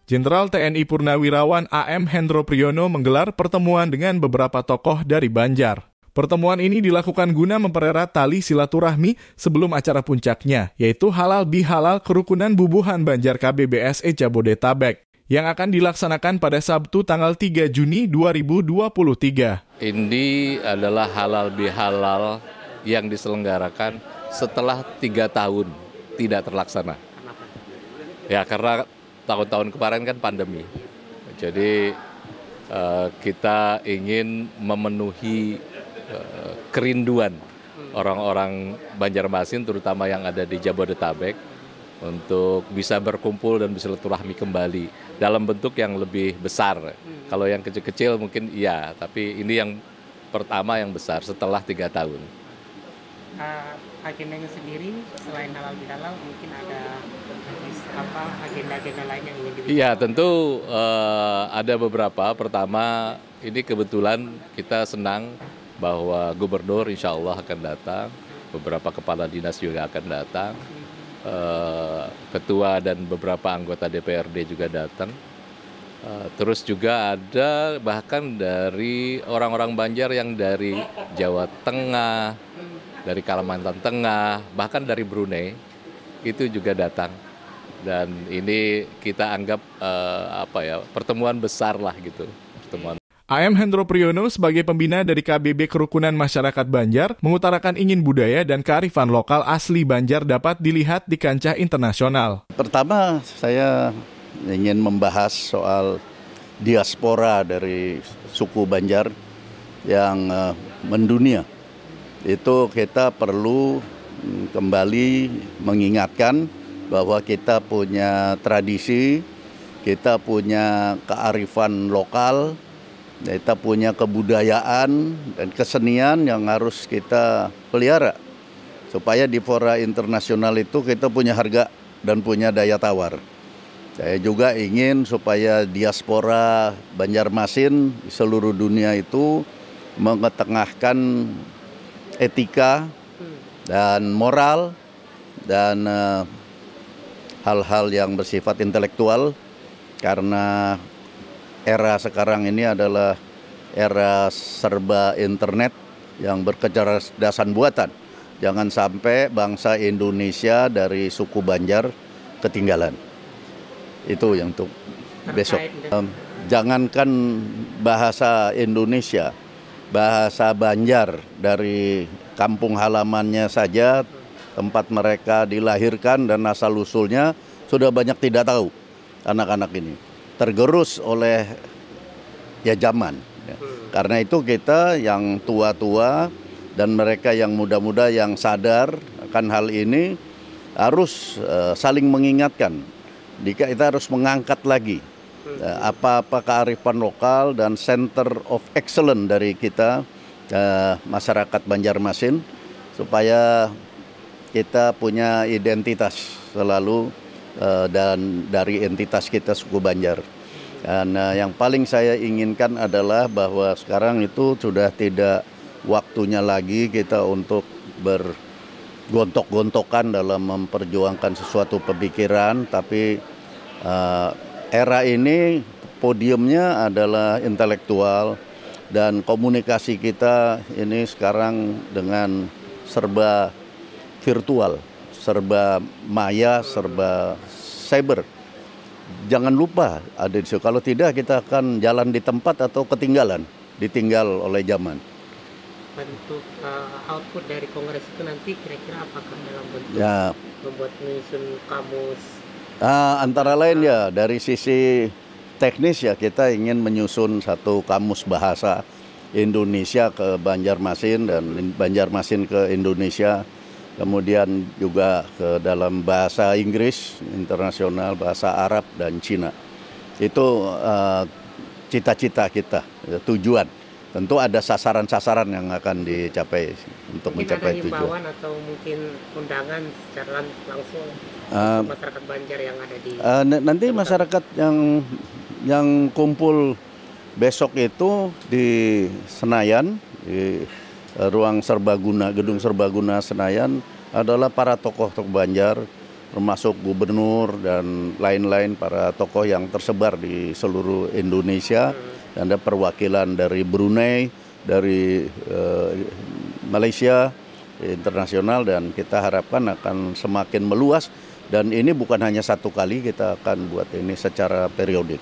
Jenderal TNI Purnawirawan AM Hendro Priyono menggelar pertemuan dengan beberapa tokoh dari Banjar. Pertemuan ini dilakukan guna mempererat tali silaturahmi sebelum acara puncaknya, yaitu Halal Bihalal Kerukunan Bubuhan Banjar KBBSE Jabodetabek, yang akan dilaksanakan pada Sabtu tanggal 3 Juni 2023. Ini adalah halal bihalal yang diselenggarakan setelah 3 tahun tidak terlaksana. Ya karena tahun-tahun kemarin kan pandemi. Jadi kita ingin memenuhi kerinduan orang-orang Banjarmasin terutama yang ada di Jabodetabek untuk bisa berkumpul dan bersilaturahmi kembali dalam bentuk yang lebih besar. Kalau yang kecil-kecil mungkin iya, tapi ini yang pertama yang besar setelah 3 tahun. Agendanya sendiri selain halal bihalal mungkin ada agenda-agenda lain yang ingin dibicarakan? Iya, tentu ada beberapa. Pertama, ini kebetulan kita senang bahwa gubernur insya Allah akan datang, beberapa kepala dinas juga akan datang, ketua dan beberapa anggota DPRD juga datang. Terus juga ada bahkan dari orang-orang Banjar yang dari Jawa Tengah, dari Kalimantan Tengah, bahkan dari Brunei itu juga datang. Dan ini kita anggap pertemuan besar lah gitu, pertemuan. AM Hendro Priyono sebagai pembina dari KBB Kerukunan Masyarakat Banjar mengutarakan ingin budaya dan kearifan lokal asli Banjar dapat dilihat di kancah internasional. Pertama, saya ingin membahas soal diaspora dari suku Banjar yang mendunia. Itu kita perlu kembali mengingatkan bahwa kita punya tradisi, kita punya kearifan lokal, kita punya kebudayaan dan kesenian yang harus kita pelihara. Supaya di fora internasional itu kita punya harga dan punya daya tawar. Saya juga ingin supaya diaspora Banjarmasin di seluruh dunia itu mengetengahkan etika dan moral dan hal-hal yang bersifat intelektual, karena era sekarang ini adalah era serba internet yang berkecerdasan buatan. Jangan sampai bangsa Indonesia dari suku Banjar ketinggalan. Itu yang untuk besok. Jangankan bahasa Indonesia, bahasa Banjar dari kampung halamannya saja, tempat mereka dilahirkan dan asal-usulnya sudah banyak tidak tahu anak-anak ini. Tergerus oleh zaman. Karena itu kita yang tua-tua dan mereka yang muda-muda yang sadar akan hal ini harus saling mengingatkan. Kita harus mengangkat lagi apa-apa kearifan lokal dan center of excellence dari kita masyarakat Banjarmasin supaya kita punya identitas selalu dan dari entitas kita suku Banjar. Dan yang paling saya inginkan adalah bahwa sekarang itu sudah tidak waktunya lagi kita untuk bergontok-gontokan dalam memperjuangkan sesuatu pemikiran, tapi era ini podiumnya adalah intelektual dan komunikasi kita ini sekarang dengan serba virtual, serba maya, serba cyber. Jangan lupa ada di situ. Kalau tidak kita akan jalan di tempat atau ditinggal oleh zaman. Bentuk output dari kongres itu nanti kira-kira apakah dalam bentuk membuat menyusun kamus? Antara lain ya dari sisi teknis ya kita ingin menyusun satu kamus bahasa Indonesia ke Banjarmasin dan Banjarmasin ke Indonesia. Kemudian juga ke dalam bahasa Inggris, internasional, bahasa Arab, dan Cina. Itu cita-cita kita, tujuan. Tentu ada sasaran-sasaran yang akan dicapai untuk mencapai tujuan. Mungkin ada himbauan atau mungkin undangan secara langsung masyarakat Banjar yang ada di... Nanti masyarakat yang kumpul besok itu di Senayan, di ruang serbaguna, gedung serbaguna Senayan adalah para tokoh-tokoh Banjar termasuk gubernur dan lain-lain para tokoh yang tersebar di seluruh Indonesia, dan ada perwakilan dari Brunei, dari Malaysia, internasional, dan kita harapkan akan semakin meluas, dan ini bukan hanya satu kali, kita akan buat ini secara periodik.